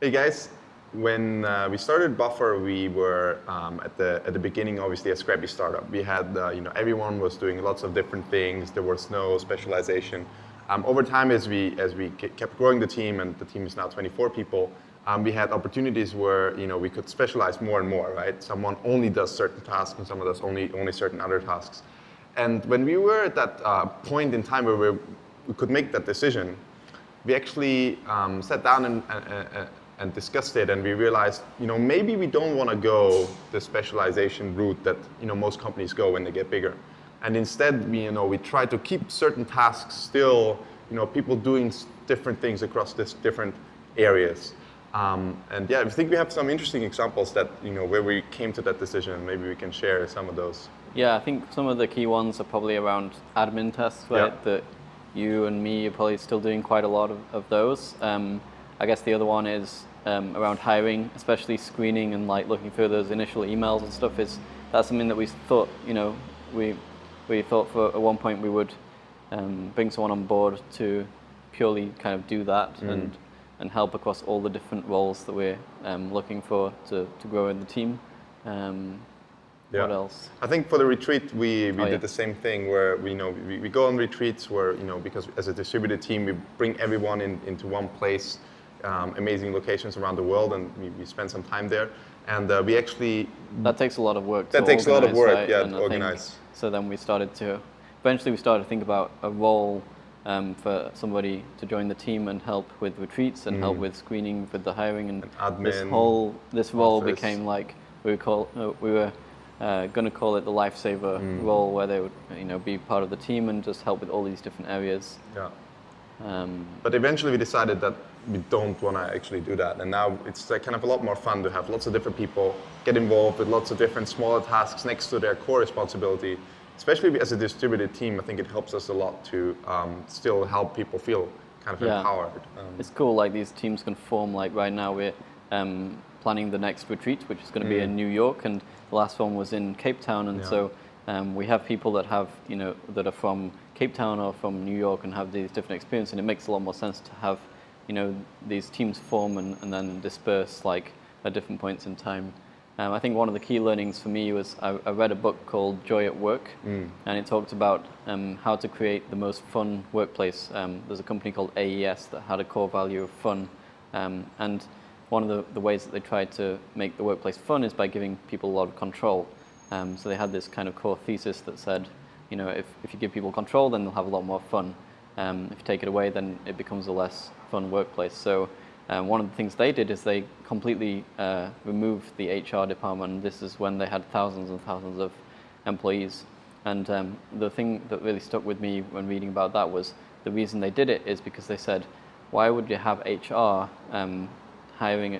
Hey guys, when we started Buffer, we were at the beginning obviously a scrappy startup. We had everyone was doing lots of different things. There was no specialization. Over time, as we kept growing the team, and the team is now 24 people, we had opportunities where we could specialize more and more. Right, someone only does certain tasks, and someone does only certain other tasks. And when we were at that point in time where we could make that decision, we actually sat down and discussed it, and we realized, maybe we don't want to go the specialization route that most companies go when they get bigger, and instead we try to keep certain tasks still, people doing different things across this different areas, and yeah, I think we have some interesting examples that where we came to that decision, and maybe we can share some of those. Yeah, I think some of the key ones are probably around admin tasks, right? Yeah. That you and me are probably still doing quite a lot of those. I guess the other one is around hiring, especially screening and like looking through those initial emails and stuff. That's something that we thought, we thought for at one point we would bring someone on board to purely kind of do that and help across all the different roles that we're looking for to grow in the team. What else? I think for the retreat, we did the same thing where we go on retreats where, because as a distributed team, we bring everyone into one place, amazing locations around the world, and we spend some time there. And we actually... That takes a lot of work. That takes a lot of work, right? yeah, to organize. So then eventually we started to think about a role for somebody to join the team and help with retreats and help with screening, with the hiring, and admin, this role office. Became like we were going to call it the lifesaver role, where they would be part of the team and just help with all these different areas. Yeah. But eventually we decided that we don't want to actually do that, and now it's kind of a lot more fun to have lots of different people get involved with lots of different smaller tasks next to their core responsibility. Especially as a distributed team, I think it helps us a lot to still help people feel kind of empowered. It's cool, like these teams can form, like right now we're planning the next retreat, which is going to be in New York, and the last one was in Cape Town, and so we have people that have, that are from Cape Town or from New York and have these different experiences, and it makes a lot more sense to have, these teams form and then disperse like at different points in time. I think one of the key learnings for me was I read a book called Joy at Work, and it talked about how to create the most fun workplace. There's a company called AES that had a core value of fun, and one of the ways that they tried to make the workplace fun is by giving people a lot of control. So they had this kind of core thesis that said, if you give people control, then they'll have a lot more fun. If you take it away, then it becomes a less fun workplace. So one of the things they did is they completely removed the HR department. This is when they had thousands and thousands of employees. And the thing that really stuck with me when reading about that was the reason they did it is because they said, why would you have HR hiring,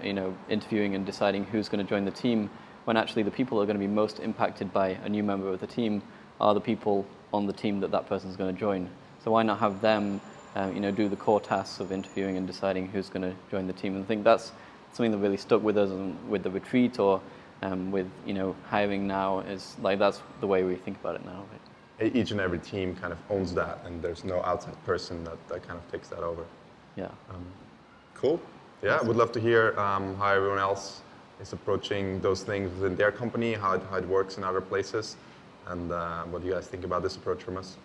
interviewing and deciding who's going to join the team, when actually the people that are going to be most impacted by a new member of the team are the people on the team that person's going to join. So why not have them do the core tasks of interviewing and deciding who's going to join the team? And I think that's something that really stuck with us with the retreat, or with hiring now, is like that's the way we think about it now. Right? Each and every team kind of owns that, and there's no outside person that kind of takes that over. Yeah. Cool. Yeah, I would love to hear how everyone else is approaching those things within their company, how it works in other places, and what do you guys think about this approach from us?